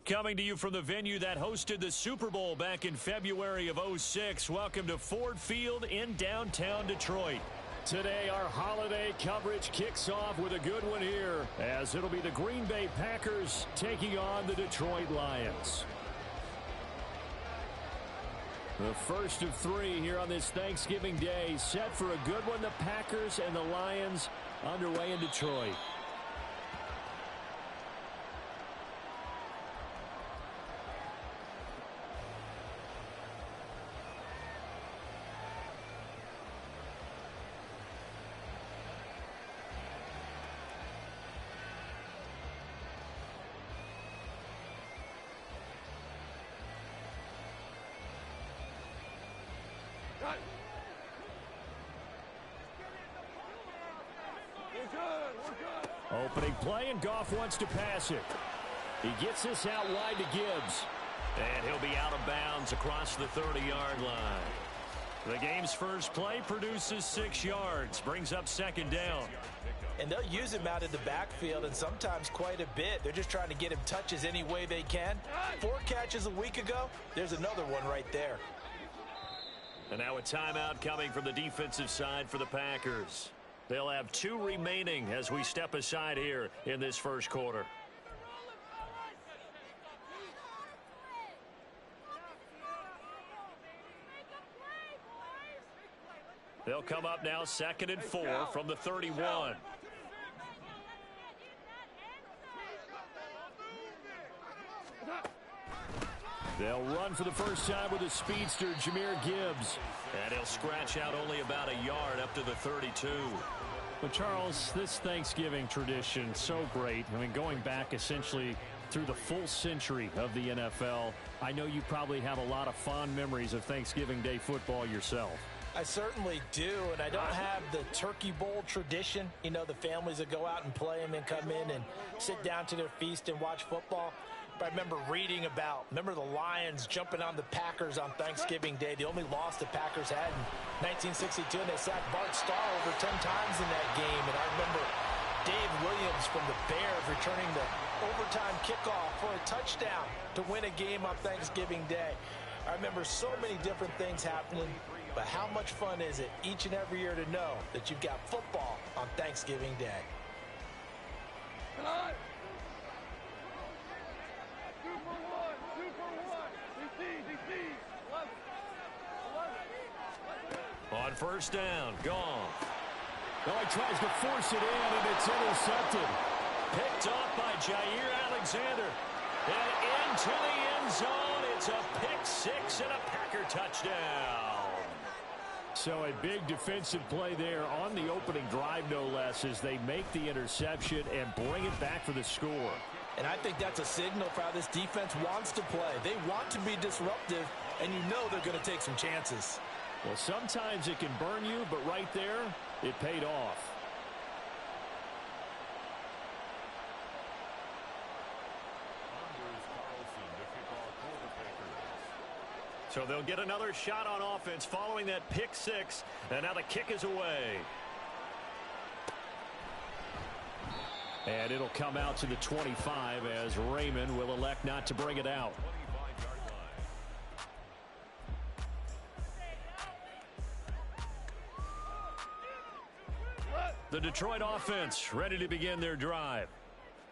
Coming to you from the venue that hosted the Super Bowl back in February of '06. Welcome to Ford Field in downtown Detroit. Today, our holiday coverage kicks off with a good one here, as it'll be the Green Bay Packers taking on the Detroit Lions. The first of three here on this Thanksgiving Day, set for a good one. The Packers and the Lions underway in Detroit. Opening play, and Goff wants to pass it. He gets this out wide to Gibbs. And he'll be out of bounds across the 30-yard line. The game's first play produces 6 yards, brings up second down. And they'll use him out in the backfield, and sometimes quite a bit. They're just trying to get him touches any way they can. 4 catches a week ago, there's another one right there. And now a timeout coming from the defensive side for the Packers. They'll have 2 remaining as we step aside here in this first quarter. They'll come up now 2nd and 4 from the 31. They'll run for the first time with a speedster, Jahmyr Gibbs. And he'll scratch out only about a yard up to the 32. But, Charles, this Thanksgiving tradition, so great. I mean, going back essentially through the full century of the NFL, I know you probably have a lot of fond memories of Thanksgiving Day football yourself. I certainly do, and I don't have the turkey bowl tradition. You know, the families that go out and play and then come in and sit down to their feast and watch football. But I remember reading about, the Lions jumping on the Packers on Thanksgiving Day. The only loss the Packers had in 1962, and they sacked Bart Starr over 10 times in that game. And I remember Dave Williams from the Bears returning the overtime kickoff for a touchdown to win a game on Thanksgiving Day. I remember so many different things happening, but how much fun is it each and every year to know that you've got football on Thanksgiving Day? On first down, gone. Oh, he tries to force it in, and it's intercepted. Picked off by Jair Alexander. And into the end zone, it's a pick six and a Packer touchdown. So a big defensive play there on the opening drive, no less, as they make the interception and bring it back for the score. And I think that's a signal for how this defense wants to play. They want to be disruptive, and you know they're going to take some chances. Well, sometimes it can burn you, but right there, it paid off. So they'll get another shot on offense following that pick six, and now the kick is away. And it'll come out to the 25 as Raymond will elect not to bring it out. The Detroit offense ready to begin their drive.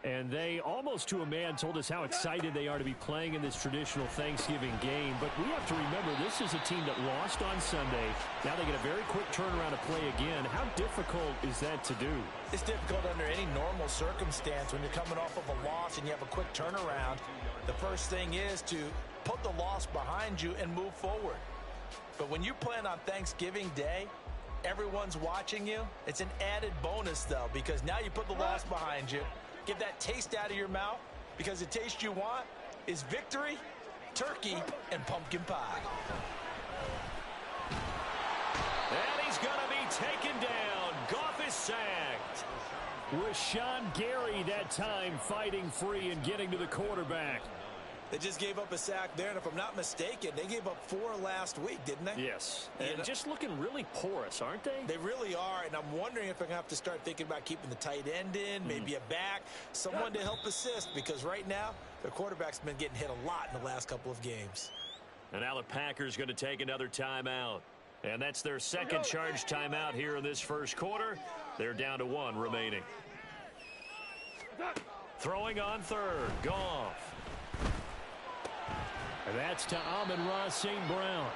And they, almost to a man, told us how excited they are to be playing in this traditional Thanksgiving game. But we have to remember, this is a team that lost on Sunday. Now they get a very quick turnaround to play again. How difficult is that to do? It's difficult under any normal circumstance when you're coming off of a loss and you have a quick turnaround. The first thing is to put the loss behind you and move forward. But when you play on Thanksgiving Day, everyone's watching you. It's an added bonus, though, because now you put the loss behind you. Get that taste out of your mouth, because the taste you want is victory, turkey, and pumpkin pie. And he's going to be taken down. Goff is sacked. Rashawn Gary that time fighting free and getting to the quarterback. They just gave up a sack there, and if I'm not mistaken, they gave up 4 last week, didn't they? Yes, and just looking really porous, aren't they? They really are, and I'm wondering if I'm going to have to start thinking about keeping the tight end in, maybe a back, someone to help assist, because right now Their quarterback's been getting hit a lot in the last couple of games. And now the Packers going to take another timeout. And that's their second charge timeout here in this first quarter. They're down to 1 remaining. Throwing on third, Goff. And that's to Amon-Ra St. Brown.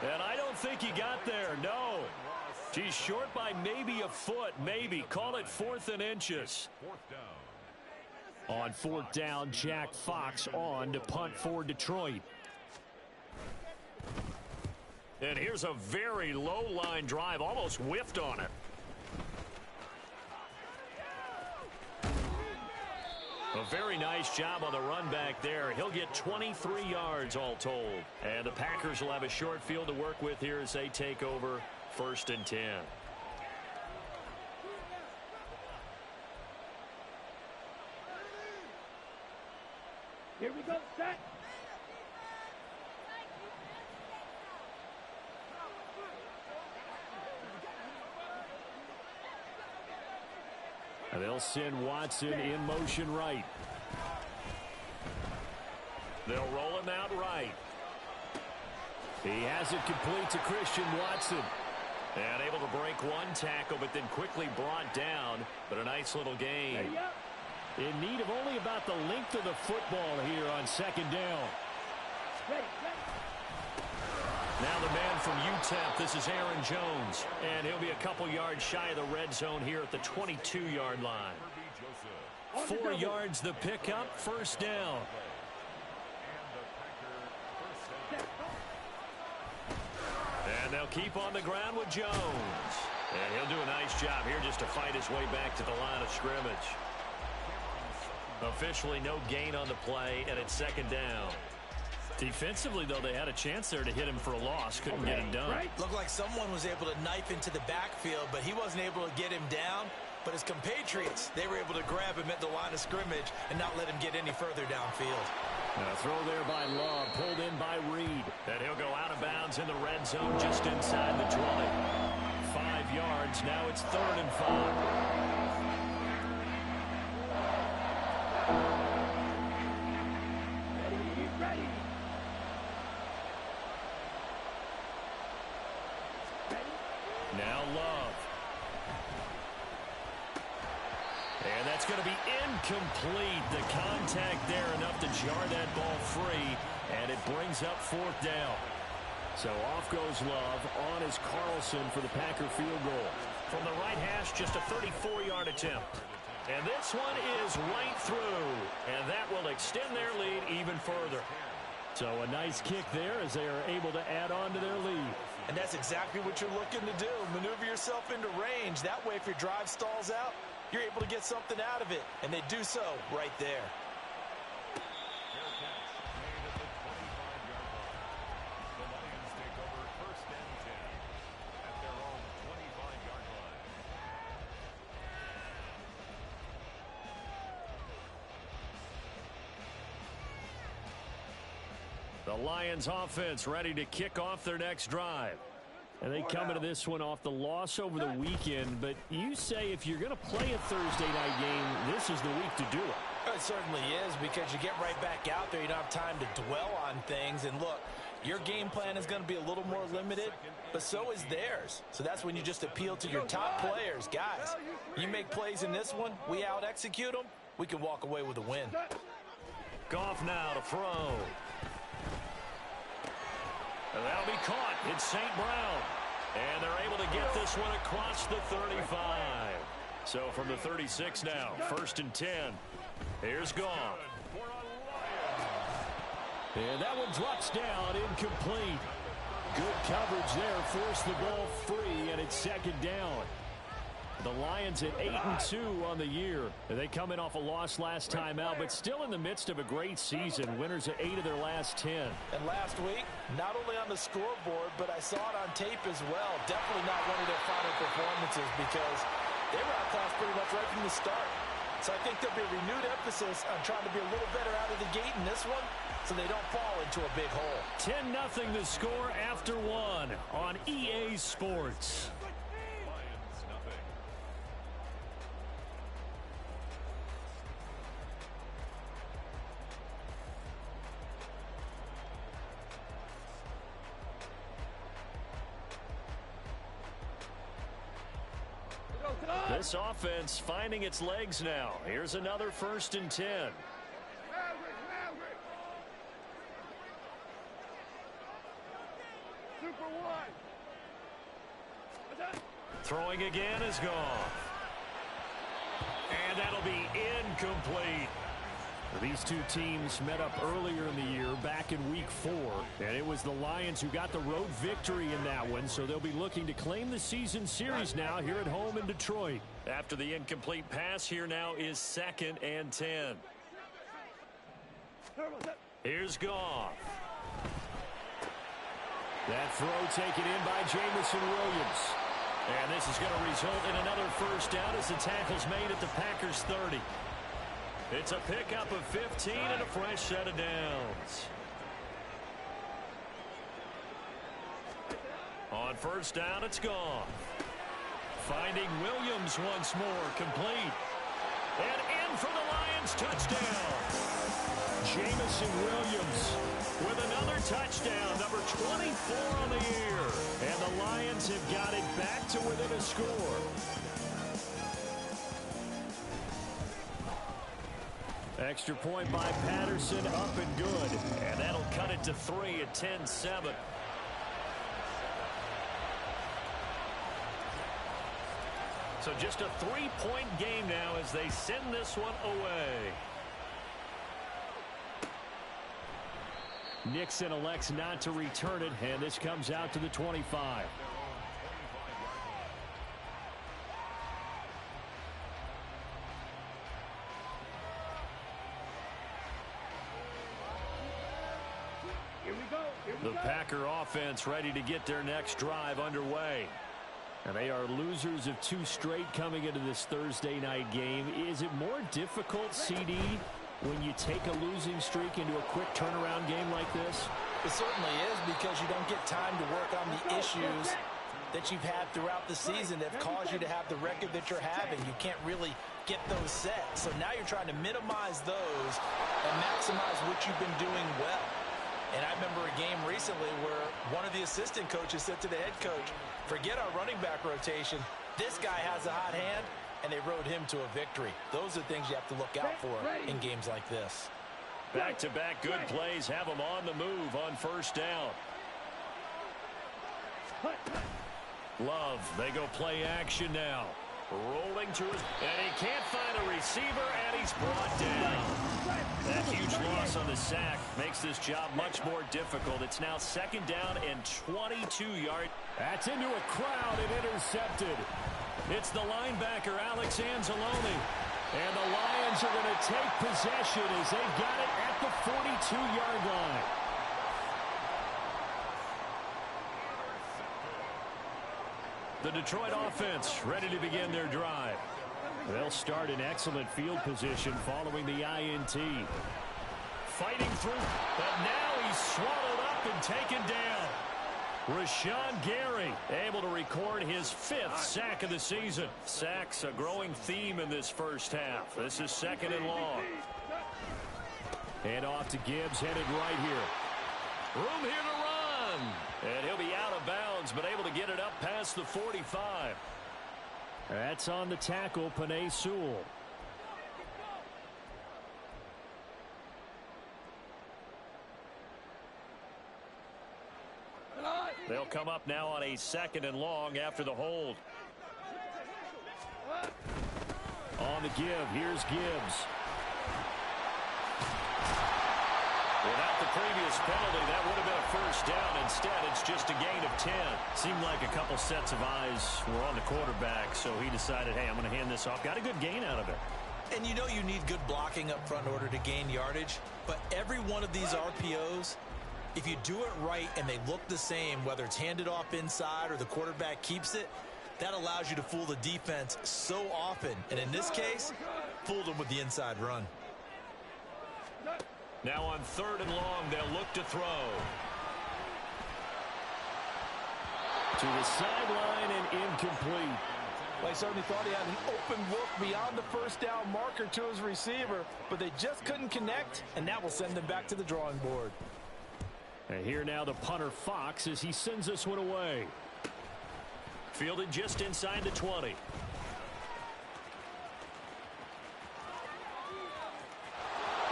And I don't think he got there, no. He's short by maybe a foot, maybe. Call it 4th and inches. On 4th down, Jack Fox on to punt for Detroit. And here's a very low line drive, almost whiffed on it. A very nice job on the run back there. He'll get 23 yards all told. And the Packers will have a short field to work with here as they take over 1st and 10. Here we go, set. And they'll send Watson in motion right. They'll roll him out right. He has it complete to Christian Watson. And able to break 1 tackle, but then quickly brought down. But a nice little gain. In need of only about the length of the football here on 2nd down. Now the man from UTEP, this is Aaron Jones. And he'll be a couple yards shy of the red zone here at the 22-yard line. 4 yards the pickup, 1st down. And they'll keep on the ground with Jones. And he'll do a nice job here just to fight his way back to the line of scrimmage. Officially no gain on the play, and it's 2nd down. Defensively, though, they had a chance there to hit him for a loss. Couldn't get him done. Looked like someone was able to knife into the backfield, but he wasn't able to get him down. But his compatriots, they were able to grab him at the line of scrimmage and not let him get any further downfield. A throw there by Love, pulled in by Reed. And he'll go out of bounds in the red zone just inside the 20. 5 yards, now it's 3rd and 5. Now Love. And that's going to be incomplete. The contact there enough to jar that ball free. And it brings up 4th down. So off goes Love. On is Carlson for the Packer field goal. From the right hash, just a 34-yard attempt. And this one is right through. And that will extend their lead even further. So a nice kick there as they are able to add on to their lead. And that's exactly what you're looking to do. Maneuver yourself into range. That way, if your drive stalls out, you're able to get something out of it. And they do so right there. The Lions offense ready to kick off their next drive. And they come into this one off the loss over the weekend. But you say if you're going to play a Thursday night game, this is the week to do it. It certainly is, because you get right back out there. You don't have time to dwell on things. And look, your game plan is going to be a little more limited, but so is theirs. So that's when you just appeal to your top players. Guys, you make plays in this one, we out-execute them, we can walk away with a win. Goff now to throw. And that'll be caught. It's St. Brown. And they're able to get this one across the 35. So from the 36 now, 1st and 10. Here's Goff. And that one drops down, incomplete. Good coverage there, forced the ball free, and it's 2nd down. The Lions at 8-2 on the year. They come in off a loss last time out, but still in the midst of a great season. Winners of 8 of their last 10. And last week, not only on the scoreboard, but I saw it on tape as well. Definitely not one of their final performances, because they were outclassed pretty much right from the start. So I think there'll be a renewed emphasis on trying to be a little better out of the gate in this one, so they don't fall into a big hole. 10-0 the score after 1 on EA Sports. This offense finding its legs now. Here's another 1st and 10. Super one. Throwing again is gone. And that'll be incomplete. These two teams met up earlier in the year, back in week 4. And it was the Lions who got the road victory in that one, so they'll be looking to claim the season series now here at home in Detroit. After the incomplete pass, here now is 2nd and 10. Here's Goff. That throw taken in by Jamison Williams. And this is going to result in another 1st down as the tackle's made at the Packers' 30. It's a pickup of 15 and a fresh set of downs. On 1st down, it's gone. Finding Williams once more, complete. And in for the Lions, touchdown. Jamison Williams with another touchdown, number 24 on the year. And the Lions have got it back to within a score. Extra point by Patterson, up and good. And that'll cut it to 3 at 10-7. So just a 3-point game now as they send this one away. Nixon elects not to return it, and this comes out to the 25. The Packer offense ready to get their next drive underway. And they are losers of 2 straight coming into this Thursday night game. Is it more difficult, CD, when you take a losing streak into a quick turnaround game like this? It certainly is, because you don't get time to work on the issues that you've had throughout the season that have caused you to have the record that you're having. You can't really get those set. So now you're trying to minimize those and maximize what you've been doing well. And I remember a game recently where one of the assistant coaches said to the head coach, forget our running back rotation. This guy has a hot hand, and they rode him to a victory. Those are things you have to look out for in games like this. Back-to-back good plays have them on the move on 1st down. Love, they go play action now. Rolling to his, and he can't find a receiver, and he's brought down. That huge loss on the sack makes this job much more difficult. It's now 2nd down and 22 yards. That's into a crowd and intercepted. It's the linebacker, Alex Anzalone. And the Lions are going to take possession as they've got it at the 42-yard line. The Detroit offense ready to begin their drive. They'll start in excellent field position following the INT. Fighting through, but now he's swallowed up and taken down. Rashawn Gary able to record his 5th sack of the season. Sacks a growing theme in this 1st half. This is 2nd and long. And off to Gibbs, headed right here. Room here to run. And he'll be out of bounds, but able to get it up past the 45. That's on the tackle, Penei Sewell. They'll come up now on a 2nd and long after the hold. On the give, here's Gibbs. Without the previous penalty, that would have been a 1st down. Instead, it's just a gain of 10. Seemed like a couple sets of eyes were on the quarterback, so he decided, hey, I'm going to hand this off. Got a good gain out of it. And you know you need good blocking up front in order to gain yardage, but every one of these RPOs, if you do it right and they look the same, whether it's handed off inside or the quarterback keeps it, that allows you to fool the defense so often. And in this case, fooled them with the inside run. Now on 3rd and long, they'll look to throw. To the sideline and incomplete. Well, he certainly thought he had an open look beyond the 1st down marker to his receiver, but they just couldn't connect, and that will send them back to the drawing board. And here now the punter Fox as he sends this one away. Fielded just inside the 20.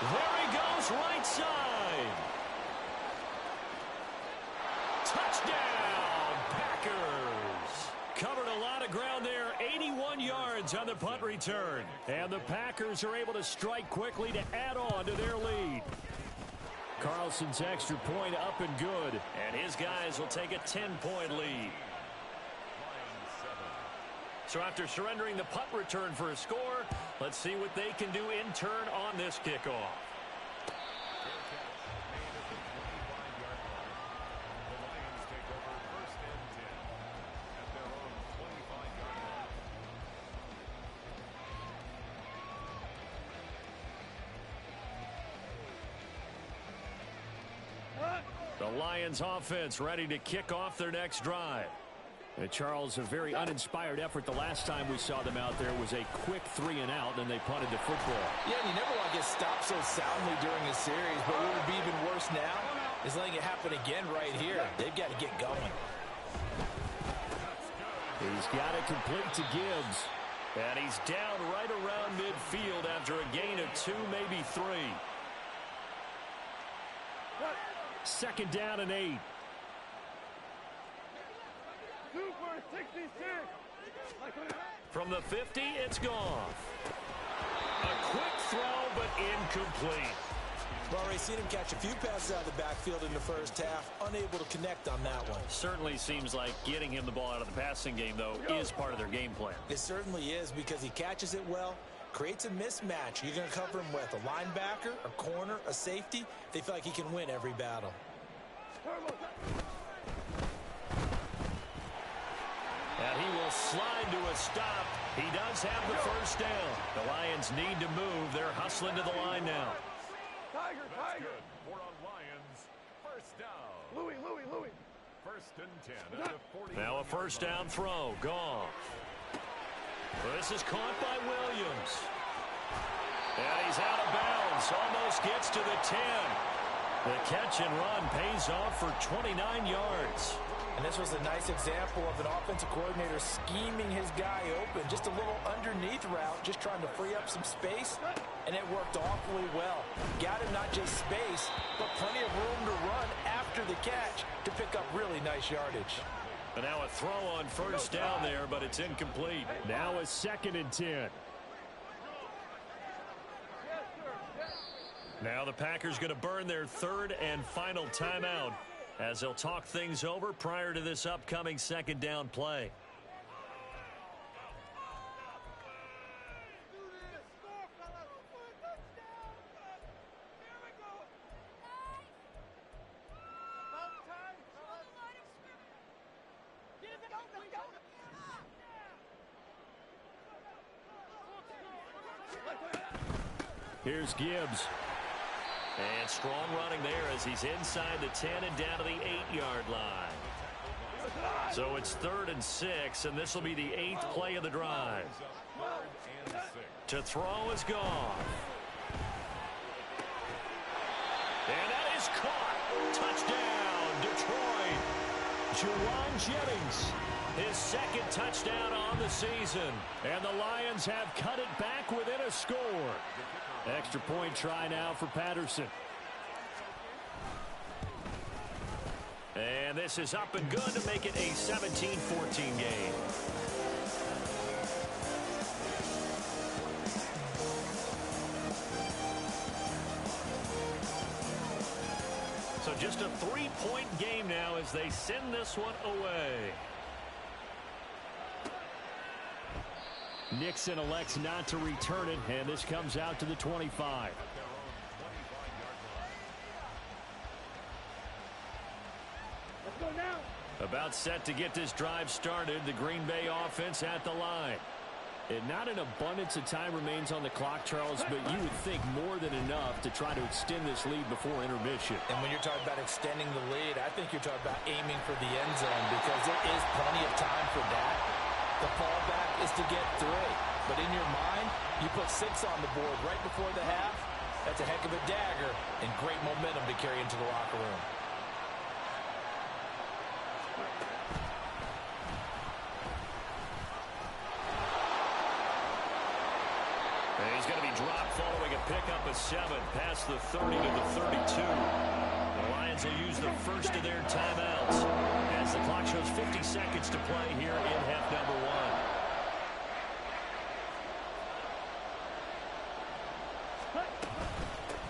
There he goes, right side. Touchdown, Packers. Covered a lot of ground there, 81 yards on the punt return. And the Packers are able to strike quickly to add on to their lead. Carlson's extra point up and good. And his guys will take a 10-point lead. So after surrendering the punt return for a score, let's see what they can do in turn on this kickoff. The Lions offense ready to kick off their next drive. Charles, a very uninspired effort the last time we saw them out there was a quick 3-and-out, and they punted the football. Yeah, and you never want to get stopped so soundly during a series, but what would be even worse now is letting it happen again right here. They've got to get going. He's got it complete to Gibbs. And he's down right around midfield after a gain of 2, maybe 3. Second down and 8. From the 50, it's gone. A quick throw, but incomplete. Well, already seen him catch a few passes out of the backfield in the first half, unable to connect on that one. Certainly seems like getting him the ball out of the passing game, though, is part of their game plan. It certainly is, because he catches it well, creates a mismatch. You're going to cover him with a linebacker, a corner, a safety. They feel like he can win every battle. And he will slide to a stop. He does have the first down. The Lions need to move. They're hustling to the line now. Tiger. Four on Lions. First down. Louis. First and 10 at the 40. Now a first down throw. Gone. This is caught by Williams. And he's out of bounds. Almost gets to the 10. The catch and run pays off for 29 yards. And this was a nice example of an offensive coordinator scheming his guy open. Just a little underneath route, just trying to free up some space, and it worked awfully well. Got him not just space, but plenty of room to run after the catch to pick up really nice yardage. And now a throw on first down there, but it's incomplete. Now a second and 10. Now the Packers going to burn their third and final timeout as they'll talk things over prior to this upcoming second down play. Here's Gibbs. And strong running there as he's inside the 10 and down to the 8-yard line. So it's 3rd and 6, and this will be the 8th play of the drive. To throw is gone. And that is caught. Touchdown, Detroit. Juwan Jennings, his second touchdown on the season. And the Lions have cut it back within a score. Extra point try now for Patterson. And this is up and good to make it a 17-14 game. So just a 3-point game now as they send this one away. Nixon elects not to return it, and this comes out to the 25. Let's go now. About set to get this drive started, the Green Bay offense at the line. And not an abundance of time remains on the clock, Charles, but you would think more than enough to try to extend this lead before intermission. And when you're talking about extending the lead, I think you're talking about aiming for the end zone, because there is plenty of time for that. The fallback is to get 3. But in your mind, you put 6 on the board right before the half. That's a heck of a dagger and great momentum to carry into the locker room. He's going to be dropped following a pickup of 7 past the 30 to the 32. The Lions will use the first of their timeouts as the clock shows 50 seconds to play here in half number 1.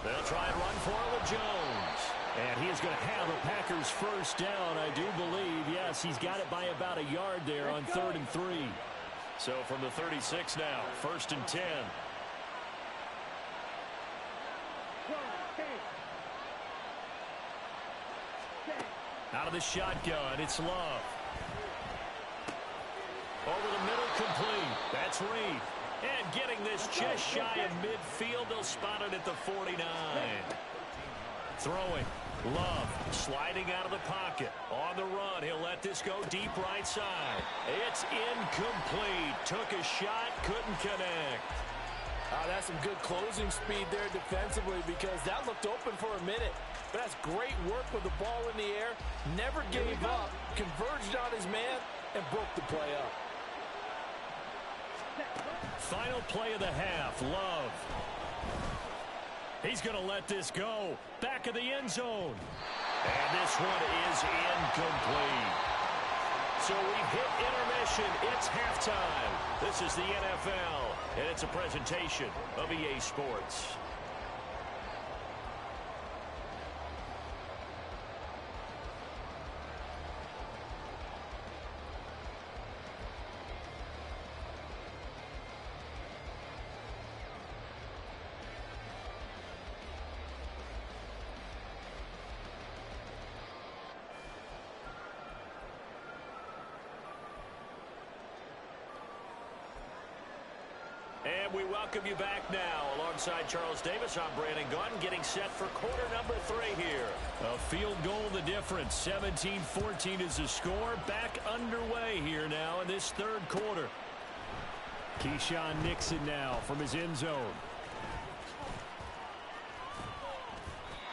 They'll try and run for it with Jones. And he is going to have a Packers first down, I do believe. Yes, he's got it by about a yard there on 3rd and 3. So from the 36 now, 1st and 10. Out of the shotgun, it's Love. Over the middle, complete. That's Reed. And getting this just shy of midfield, they'll spot it at the 49. Throwing. Love sliding out of the pocket. On the run, he'll let this go deep right side. It's incomplete. Took a shot, couldn't connect. That's some good closing speed there defensively because that looked open for a minute. But that's great work with the ball in the air. Never gave up, converged on his man, and broke the play up. Final play of the half, Love. He's going to let this go. Back of the end zone. And this one is incomplete. So we hit intermission. It's halftime. This is the NFL, and it's a presentation of EA Sports. And we welcome you back now. Alongside Charles Davis, I'm Brandon Gunn, getting set for quarter number 3 here. A field goal the difference. 17-14 is the score. Back underway here now in this 3rd quarter. Keyshawn Nixon now from his end zone.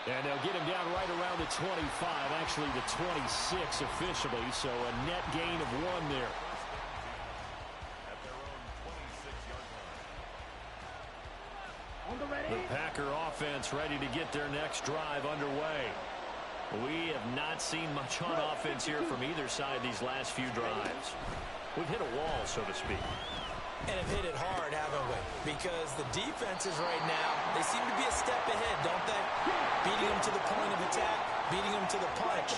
And they'll get him down right around the 25, actually the 26 officially, so a net gain of 1 there. The Packer offense ready to get their next drive underway. We have not seen much on offense here from either side these last few drives. We've hit a wall, so to speak. And have hit it hard, haven't we? Because the defenses right now, they seem to be a step ahead, don't they? Beating them to the point of attack, beating them to the punch.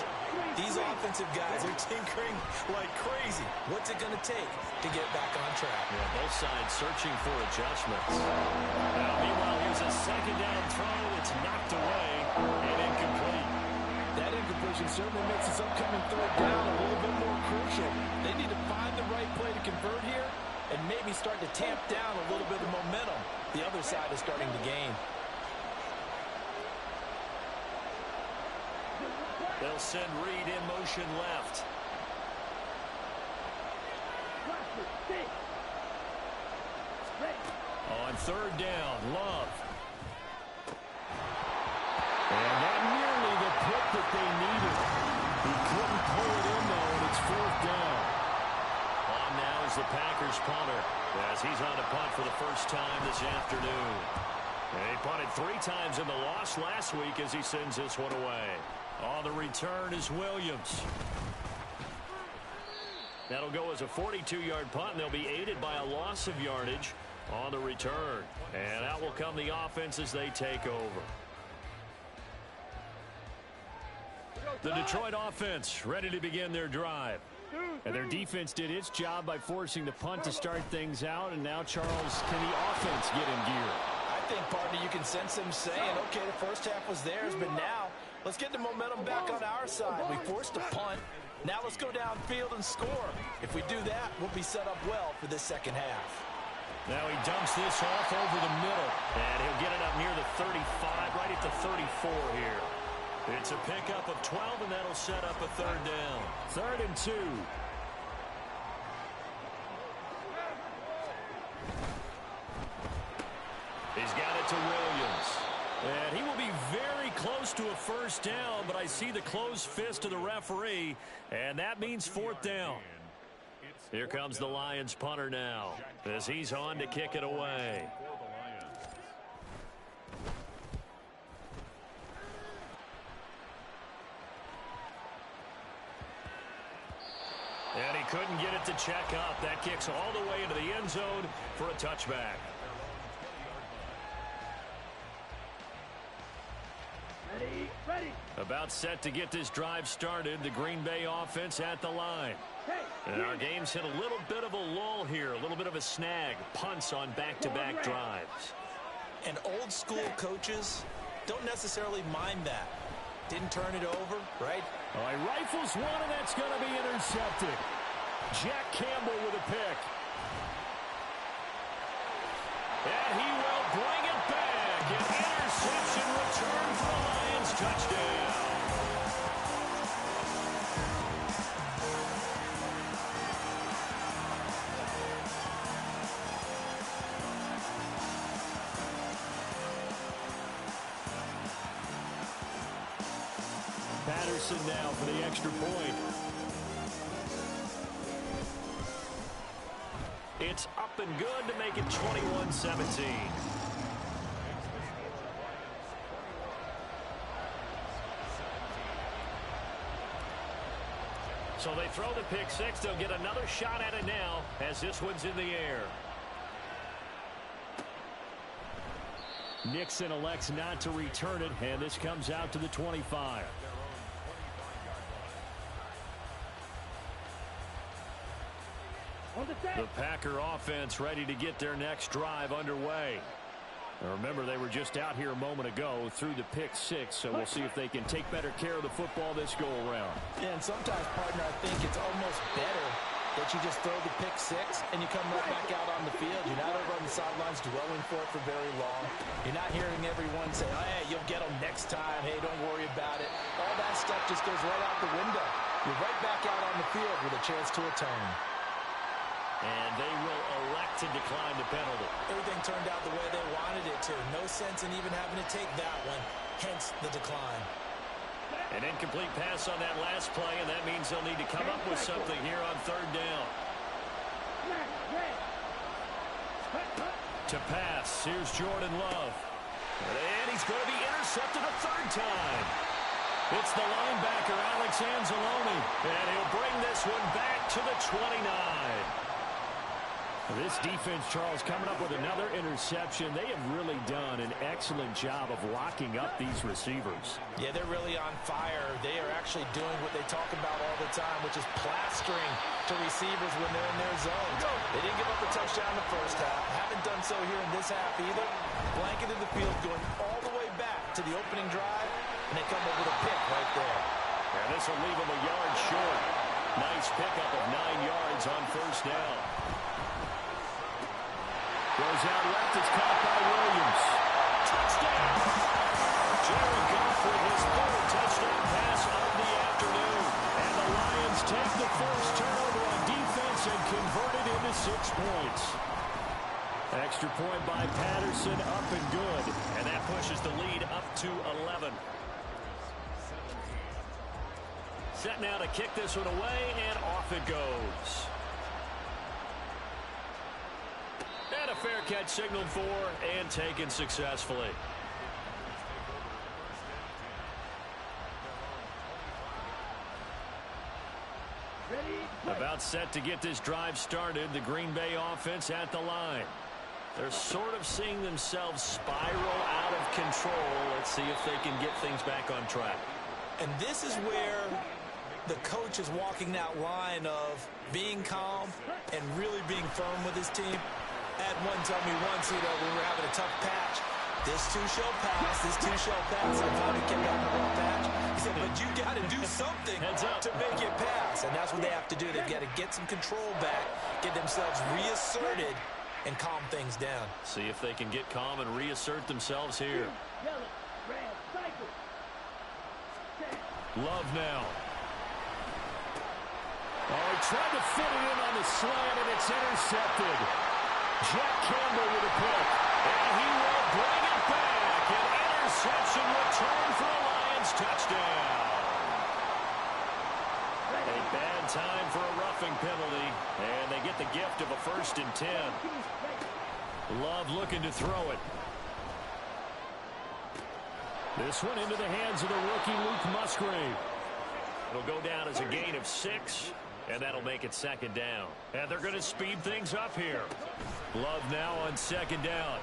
These offensive guys are tinkering like crazy. What's it going to take to get back on track? Yeah, both sides searching for adjustments. Now, meanwhile, here's a 2nd down throw. It's knocked away and incomplete. That incompletion certainly makes this upcoming 3rd down a little bit more crucial. They need to find the right play to convert here and maybe start to tamp down a little bit of momentum the other side is starting to gain. They'll send Reed in motion left. On 3rd down, Love. And not nearly the pick that they needed. He couldn't pull it in, though, and it's 4th down. On now is the Packers punter, as he's on a punt for the first time this afternoon. And he punted 3 times in the loss last week as he sends this one away. On the return is Williams. That'll go as a 42-yard punt, and they'll be aided by a loss of yardage on the return. And out will come the offense as they take over. The Detroit offense ready to begin their drive. And their defense did its job by forcing the punt to start things out. And now, Charles, can the offense get in gear? I think, partner, you can sense them saying, okay, the first half was theirs, but now let's get the momentum back on our side. We forced a punt. Now let's go downfield and score. If we do that, we'll be set up well for this 2nd half. Now he dumps this off over the middle. And he'll get it up near the 35, right at the 34 here. It's a pickup of 12, and that'll set up a 3rd down. 3rd and 2. He's got it to Williams. And he will be very close to a first down, but I see the closed fist of the referee, and that means 4th down. Here comes the Lions punter now, as he's on to kick it away. And he couldn't get it to check up. That kicks all the way into the end zone for a touchback. Ready. About set to get this drive started. The Green Bay offense at the line. And our game's hit a little bit of a lull here, a little bit of a snag. Punts on back-to-back drives. And old school coaches don't necessarily mind that. Didn't turn it over, right? All right, rifles one, and that's going to be intercepted. Jack Campbell with a pick. And he will bring it back. An interception return for a Lions touchdown. Patterson now for the extra point. It's up and good to make it 21-17. So they throw the pick six. They'll get another shot at it now as this one's in the air. Nixon elects not to return it, and this comes out to the 25. The Packer offense ready to get their next drive underway. Now remember, they were just out here a moment ago through the pick six, so we'll see if they can take better care of the football this go-around. Yeah, and sometimes, partner, I think it's almost better that you just throw the pick six and you come right back out on the field. You're not over on the sidelines dwelling for it for very long. You're not hearing everyone say, oh, hey, you'll get them next time. Hey, don't worry about it. All that stuff just goes right out the window. You're right back out on the field with a chance to atone. And they will elect to decline the penalty. Everything turned out the way they wanted it to. No sense in even having to take that one, hence the decline. An incomplete pass on that last play, and that means they'll need to come up with something here on third down. To pass, here's Jordan Love. And he's going to be intercepted a third time. It's the linebacker, Alex Anzalone, and he'll bring this one back to the 29. This defense, Charles, coming up with another interception. They have really done an excellent job of locking up these receivers. Yeah, they're really on fire. They are actually doing what they talk about all the time, which is plastering to receivers when they're in their zones. They didn't give up a touchdown in the first half. Haven't done so here in this half either. Blanketed the field, going all the way back to the opening drive, and they come up with a pick right there. And this will leave them a yard short. Nice pickup of 9 yards on first down. Goes out left, it's caught by Williams. Touchdown! Jared Goff with his third touchdown pass of the afternoon. And the Lions take the first turnover on defense and convert it into 6 points. Extra point by Patterson, up and good. And that pushes the lead up to 11. Set now to kick this one away, and off it goes. And a fair catch signaled for and taken successfully. About set to get this drive started. The Green Bay offense at the line. They're sort of seeing themselves spiral out of control. Let's see if they can get things back on track. And this is where the coach is walking that line of being calm and really being firm with his team. I had one tell me once, when we were having a tough patch, this too shall pass, this too shall pass. I finally kept on the rough patch. He said, but you got to do something to make it pass. And that's what they have to do. They've got to get some control back, get themselves reasserted, and calm things down. See if they can get calm and reassert themselves here. Love now. Oh, he tried to fit it in on the slant, and it's intercepted. Jack Campbell with a pick. And he will bring it back. An interception return for a Lions touchdown. A bad time for a roughing penalty. And they get the gift of a 1st and 10. Love looking to throw it. This one into the hands of the rookie Luke Musgrave. It'll go down as a gain of 6. And that'll make it second down. And they're going to speed things up here. Love now on second down.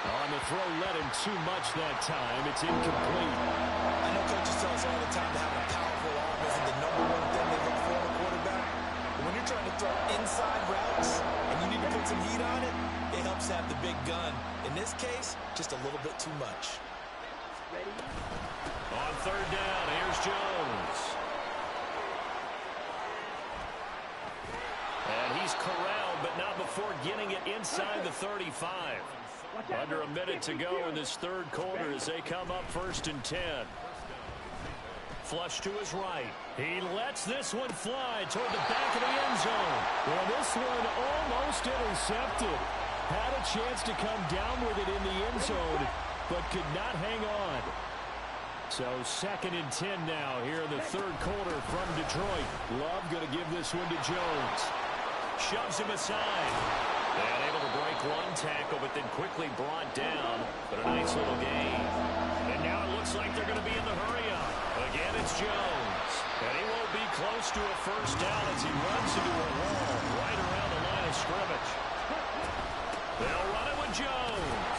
On the throw, let him too much that time. It's incomplete. I know coaches tell us all the time to have a powerful arm isn't the number one thing they look for in a quarterback. But when you're trying to throw inside routes and you need to put some heat on it, it helps to have the big gun. In this case, just a little bit too much. On third down, here's Jones. And he's corralled, but not before getting it inside the 35. Under a minute to go in this third quarter as they come up 1st and 10. Flush to his right. He lets this one fly toward the back of the end zone. Well, this one almost intercepted. Had a chance to come down with it in the end zone, but could not hang on. So 2nd and 10 now here in the third quarter from Detroit. Love going to give this one to Jones. Shoves him aside. And able to break one tackle, but then quickly brought down. But a nice little gain. And now it looks like they're going to be in the hurry-up. Again, it's Jones. And he won't be close to a first down as he runs into a wall right around the line of scrimmage. They'll run it with Jones.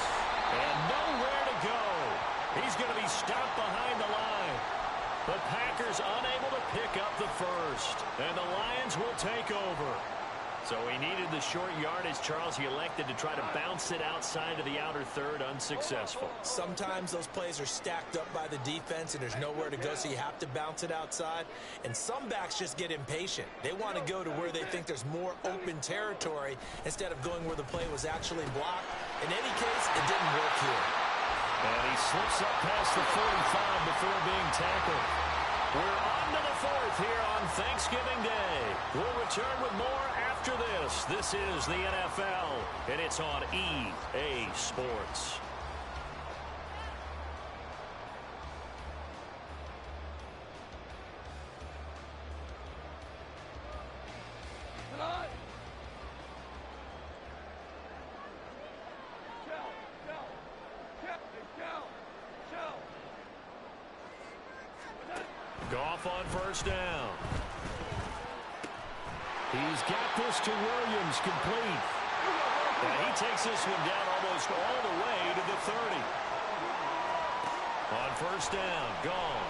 And nowhere to go. He's going to be stopped behind the line. The Packers unable to pick up the first. And the Lions will take over. So he needed the short yardage, Charles. He elected to try to bounce it outside of the outer third, unsuccessful. Sometimes those plays are stacked up by the defense and there's nowhere to go, so you have to bounce it outside. And some backs just get impatient. They want to go to where they think there's more open territory instead of going where the play was actually blocked. In any case, it didn't work here. And he slips up past the 45 before being tackled. We're on to the fourth here on Thanksgiving Day. We'll return with more after this. This is the NFL, and it's on EA Sports. Goff on first down. He's got this to Williams, complete. And he takes this one down almost all the way to the 30. On first down, gone.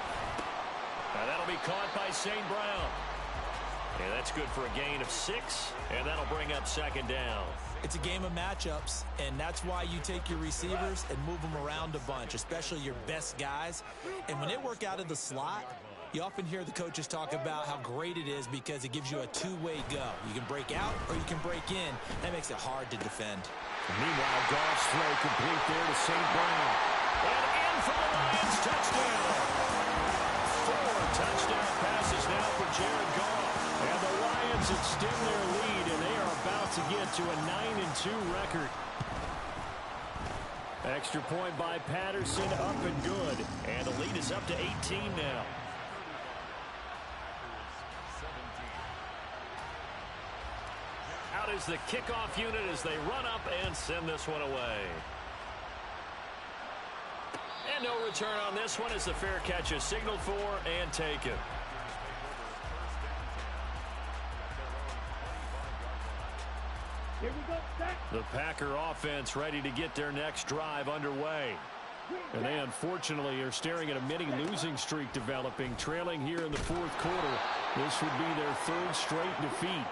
Now that'll be caught by St. Brown. And that's good for a gain of 6, and that'll bring up second down. It's a game of matchups, and that's why you take your receivers and move them around a bunch, especially your best guys. And when they work out of the slot, you often hear the coaches talk about how great it is because it gives you a two-way go. You can break out or you can break in. That makes it hard to defend. Meanwhile, Goff's throw complete there to St. Brown. And in for the Lions, touchdown. 4 touchdown passes now for Jared Goff. And the Lions extend their lead, and they are about to get to a 9-2 record. Extra point by Patterson, up and good. And the lead is up to 18 now. Out is the kickoff unit as they run up and send this one away. And no return on this one as the fair catch is signaled for and taken. Here we go, set. The Packer offense ready to get their next drive underway. And they unfortunately are staring at a mini losing streak developing, trailing here in the fourth quarter. This would be their 3rd straight defeat.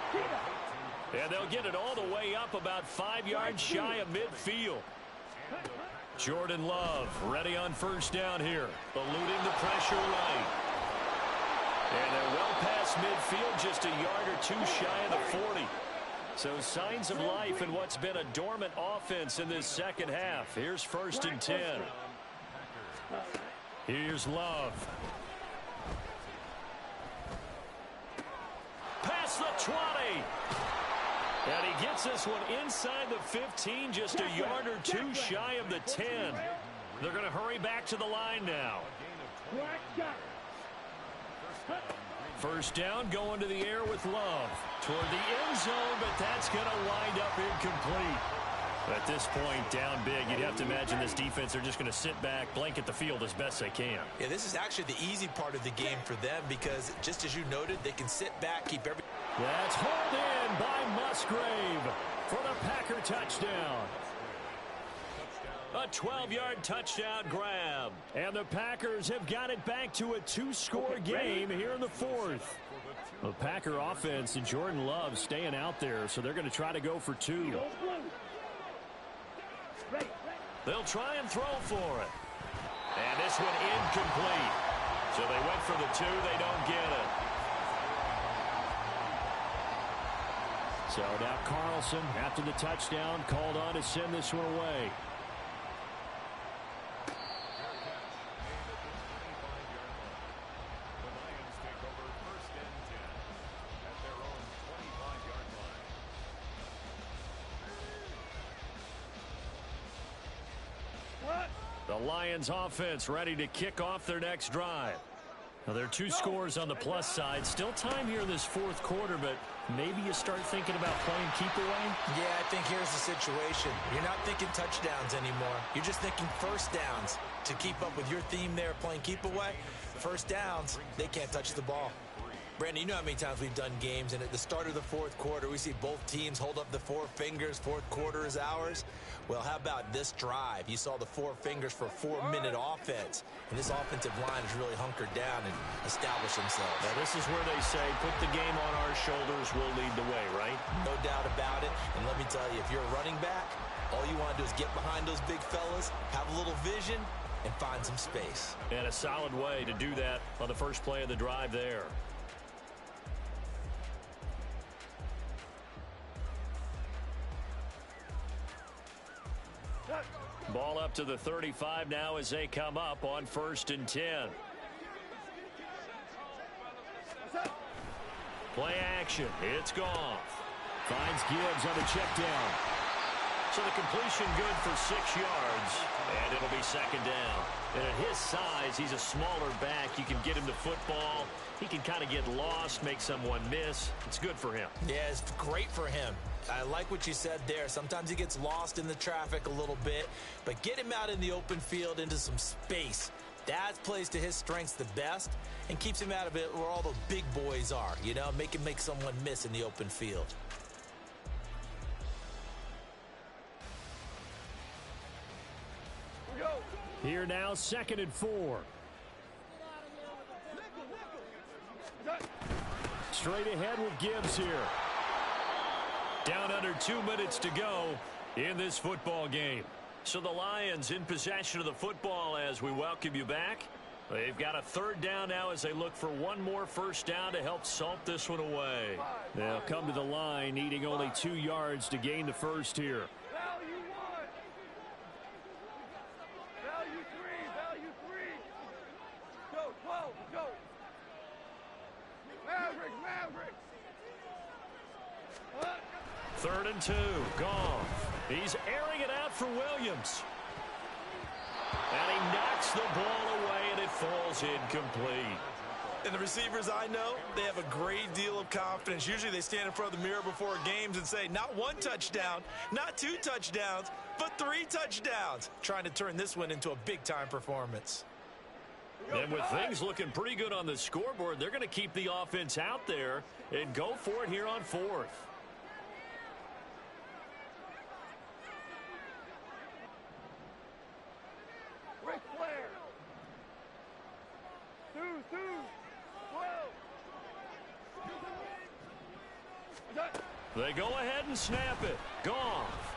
And they'll get it all the way up about 5 yards shy of midfield. Jordan Love ready on first down here, eluding the pressure right. And they're well past midfield, just a yard or 2 shy of the 40. So signs of life in what's been a dormant offense in this second half. Here's 1st and 10. Here's Love. Past the 20. And he gets this one inside the 15, just a yard or 2 shy of the 10. They're going to hurry back to the line now. First down, going to the air with Love. Toward the end zone, but that's going to wind up incomplete. At this point, down big, you'd have to imagine this defense are just going to sit back, blanket the field as best they can. Yeah, this is actually the easy part of the game for them because, just as you noted, they can sit back, keep every... That's hauled in by Musgrave for the Packer touchdown. A 12-yard touchdown grab. And the Packers have got it back to a two-score game here in the fourth. The Packer offense and Jordan Love staying out there, so they're going to try to go for two. They'll try and throw for it. And this one incomplete. So they went for the two. They don't get it. So now Carlson, after the touchdown, called on to send this one away. The Lions offense ready to kick off their next drive. Now, there are two scores on the plus side. Still time here in this fourth quarter, but maybe you start thinking about playing keep away? Yeah, I think here's the situation. You're not thinking touchdowns anymore. You're just thinking first downs. To keep up with your theme there, playing keep away, first downs, they can't touch the ball. Brandon, you know how many times we've done games, and at the start of the fourth quarter, we see both teams hold up the four fingers, fourth quarter is ours. Well, how about this drive? You saw the four fingers for a 4-minute offense, and this offensive line has really hunkered down and established themselves. Now, this is where they say, put the game on our shoulders, we'll lead the way, right? No doubt about it, and let me tell you, if you're a running back, all you want to do is get behind those big fellas, have a little vision, and find some space. And a solid way to do that on the first play of the drive there. Ball up to the 35 now as they come up on 1st and 10. Play action. It's Goff. Finds Gibbs on the check down. So the completion good for 6 yards, and it'll be 2nd down. And at his size, he's a smaller back. You can get him to football. He can kind of get lost, make someone miss. It's good for him. Yeah, it's great for him. I like what you said there. Sometimes he gets lost in the traffic a little bit, but get him out in the open field into some space. That plays to his strengths the best and keeps him out of it where all the big boys are, you know, make him make someone miss in the open field. Here now, 2nd and 4. Straight ahead with Gibbs here. Down under 2 minutes to go in this football game. So the Lions in possession of the football as we welcome you back. They've got a 3rd down now as they look for one more first down to help salt this one away. They'll come to the line needing only 2 yards to gain the first here. Value three. Go, 12, go. Mavericks. 3rd and 2. Goff. He's airing it out for Williams. And he knocks the ball away, and it falls incomplete. And the receivers I know, they have a great deal of confidence. Usually they stand in front of the mirror before games and say, not 1 touchdown, not 2 touchdowns, but 3 touchdowns. Trying to turn this one into a big-time performance. And with things looking pretty good on the scoreboard, they're going to keep the offense out there and go for it here on 4th. Ric Flair. 2, 12. They go ahead and snap it. Goff.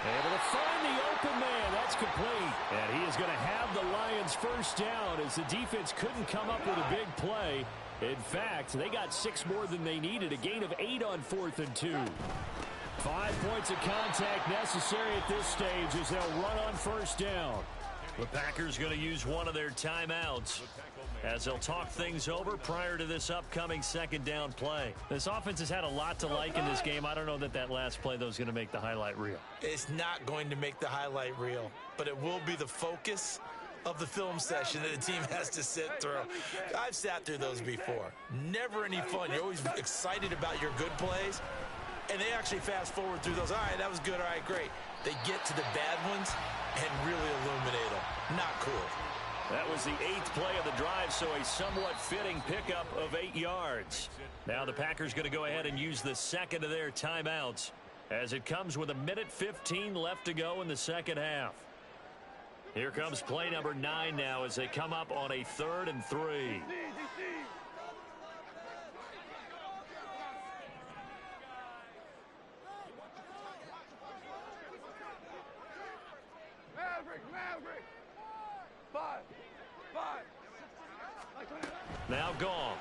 Able to find the open man. That's complete. And he is going to have the Lions first down as the defense couldn't come up with a big play. In fact, they got 6 more than they needed. A gain of 8 on 4th and 2. 5 points of contact necessary at this stage as they'll run on first down. The Packers going to use one of their timeouts as they'll talk things over prior to this upcoming 2nd down play. This offense has had a lot to like in this game. I don't know that last play, though, is going to make the highlight reel. It's not going to make the highlight reel, but it will be the focus of the film session that the team has to sit through. I've sat through those before. Never any fun. You're always excited about your good plays, and they actually fast forward through those. All right, that was good. All right, great. They get to the bad ones and really illuminate them. Not cool. That was the 8th play of the drive, so a somewhat fitting pickup of 8 yards. Now the Packers going to go ahead and use the second of their timeouts as it comes with 1:15 left to go in the second half. Here comes play number 9 now as they come up on a 3rd and 3. Maverick. 5. Now Goff.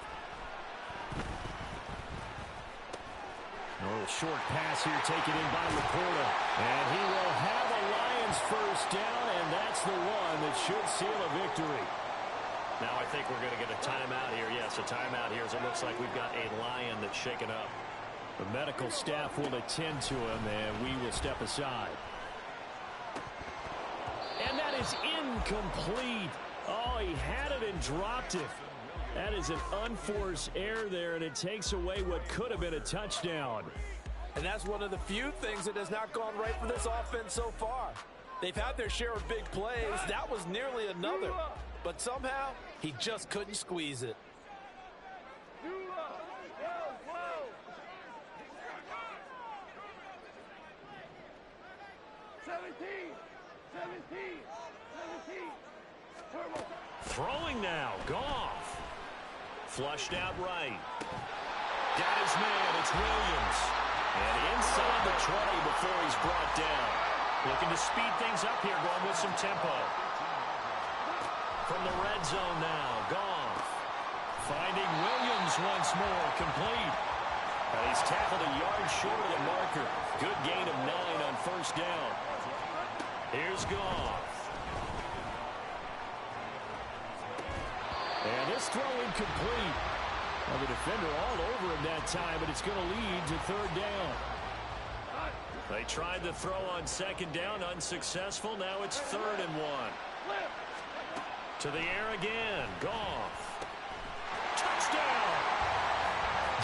A little short pass here taken in by Laporta. And he will have a Lions first down, and that's the one that should seal a victory. Now I think we're going to get a timeout here. Yes, a timeout here as it looks like we've got a Lion that's shaken up. The medical staff will attend to him, and we will step aside. And that is incomplete. Oh, he had it and dropped it. That is an unforced error there, and it takes away what could have been a touchdown. And that's one of the few things that has not gone right for this offense so far. They've had their share of big plays. That was nearly another. But somehow, he just couldn't squeeze it. 17. Throwing now, Goff. Flushed out right. Got his man, it's Williams. And inside the 20 before he's brought down. Looking to speed things up here, going with some tempo. From the red zone now, Goff. Finding Williams once more, complete. And he's tackled a yard short of the marker. Good gain of 9 on first down. Here's Goff. And this throw incomplete. Well, the defender all over him that time, but it's going to lead to third down. They tried the throw on second down, unsuccessful. Now it's 3rd and 1. To the air again, Goff. Touchdown!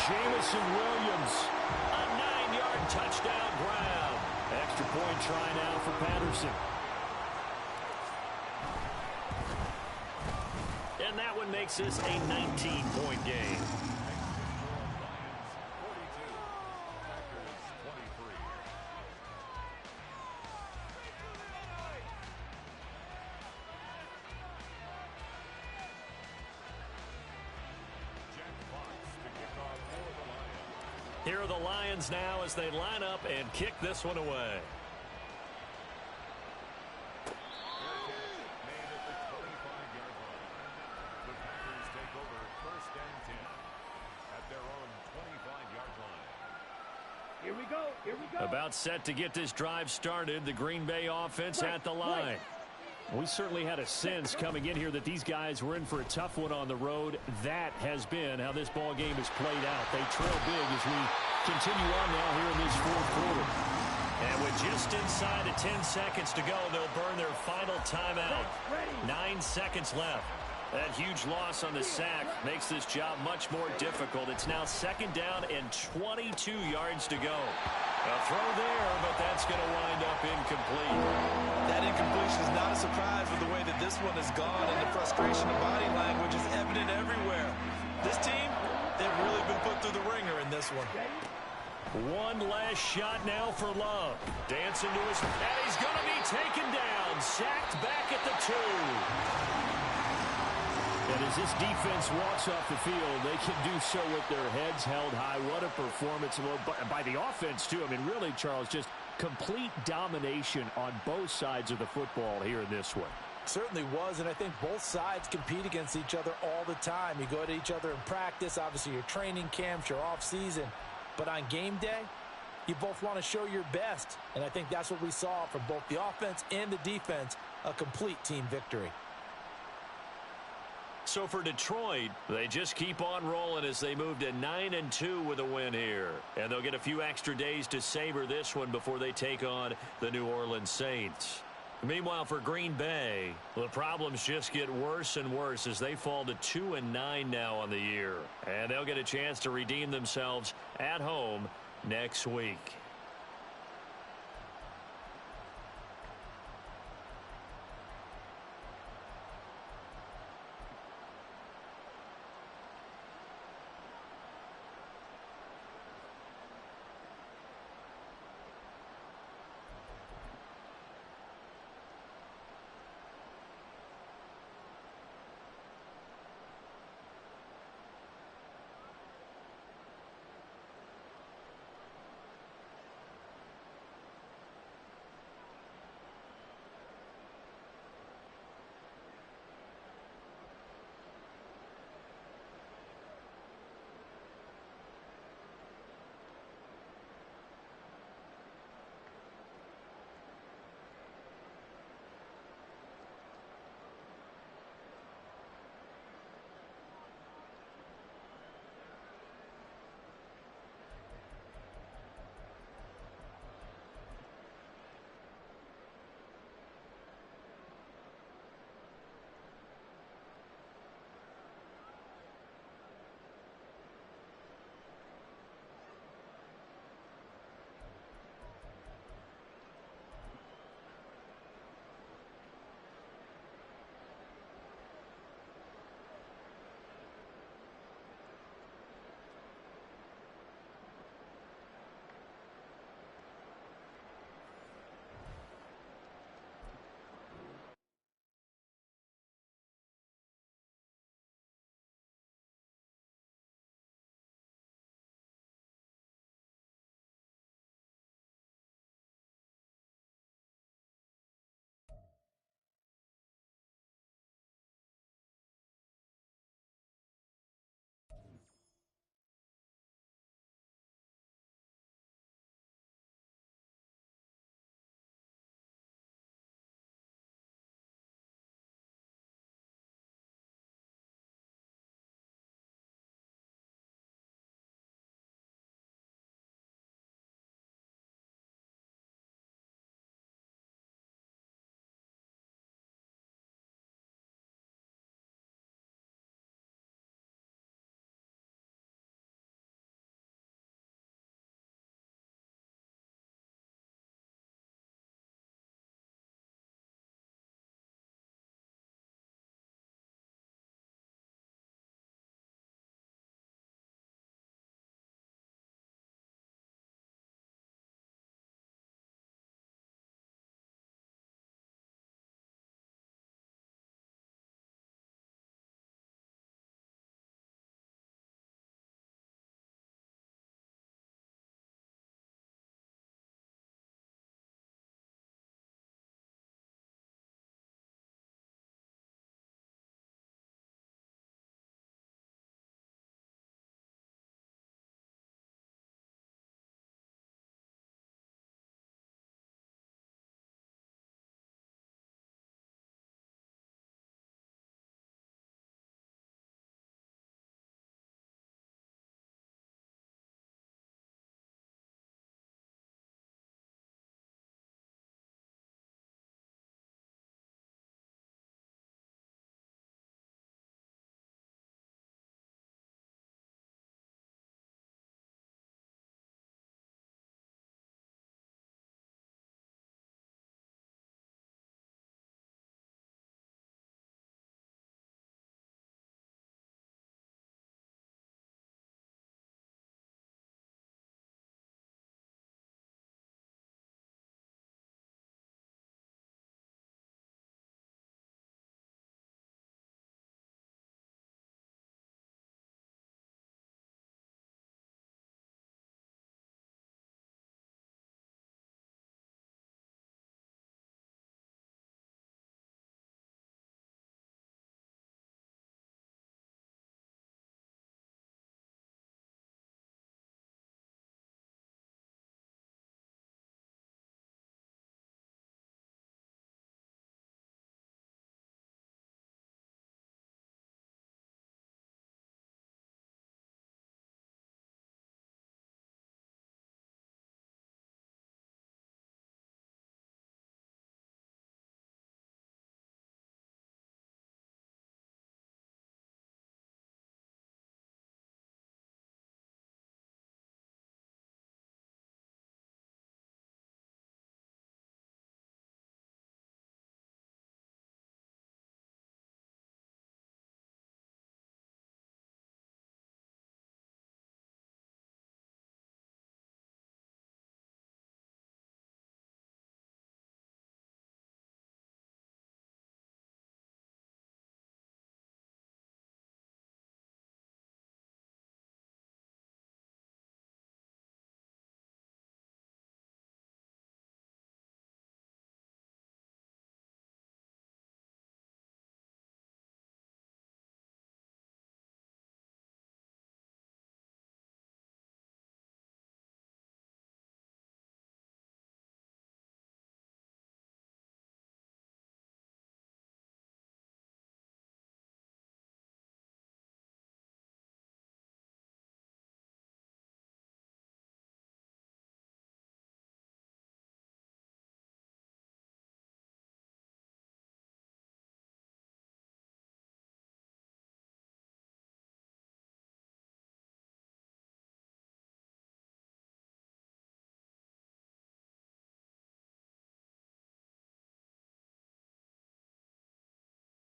Jamison Williams, a 9-yard touchdown grab. Extra point try now for Patterson. And that one makes this a 19-point game. Here are the Lions now as they line up and kick this one away. Here we go. About set to get this drive started. The Green Bay offense at the line. We certainly had a sense coming in here that these guys were in for a tough one on the road. That has been how this ball game has played out. They trail big as we continue on now here in this fourth quarter. And with just inside of 10 seconds to go, they'll burn their final timeout. 9 seconds left. That huge loss on the sack makes this job much more difficult. It's now 2nd down and 22 yards to go. A throw there, but that's going to wind up incomplete. That incompletion is not a surprise with the way that this one has gone, and the frustration of body language is evident everywhere. This team, they've really been put through the ringer in this one. One last shot now for Love. Dancing to his... And he's going to be taken down. Sacked back at the 2. And as this defense walks off the field, they can do so with their heads held high. What a performance by the offense, too. I mean, really, Charles, just complete domination on both sides of the football here in this one. Certainly was, and I think both sides compete against each other all the time. You go to each other in practice, obviously your training camps, your off-season. But on game day, you both want to show your best. And I think that's what we saw from both the offense and the defense, a complete team victory. So for Detroit, they just keep on rolling as they move to 9-2 with a win here. And they'll get a few extra days to savor this one before they take on the New Orleans Saints. Meanwhile, for Green Bay, the problems just get worse and worse as they fall to 2-9 now on the year. And they'll get a chance to redeem themselves at home next week.